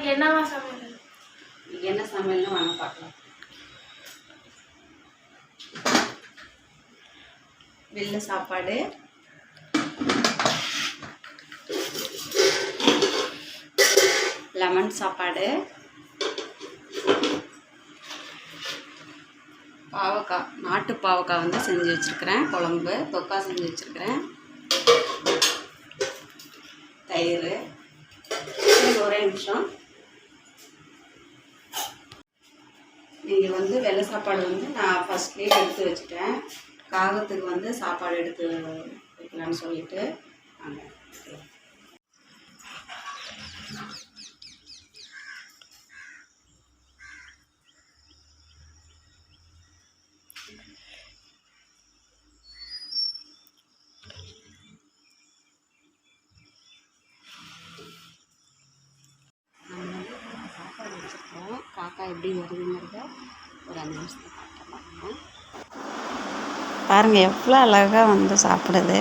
இன்னைக்கு என்னவா சமையல்? என்ன சமையல்னு வாங்க பார்க்கலாம். வெள்ளை சாப்பாடு, லெமன் சாப்பாடு, பாவக்காய், நாட்டு பாவக்காய் வந்து செஞ்சு வச்சுருக்கிறேன், குழம்பு தொக்கா செஞ்சு வச்சுருக்கிறேன், தயிர். ஒரே நிமிஷம். நீங்கள் வந்து வெள்ளை சாப்பாடு வந்து நான் ஃபஸ்ட்லேயே எடுத்து வச்சுட்டேன். காகத்துக்கு வந்து சாப்பாடு எடுத்து வைக்கலான்னு சொல்லிட்டு வாங்க. சாப்பாடு வச்சுருக்கோம். காக்கா எப்படி வருதுங்கிறத ஒரு 5 நிமிஷத்துக்கு பார்க்கலாம். பாருங்கள் எவ்வளோ அழகாக வந்து சாப்பிடுது.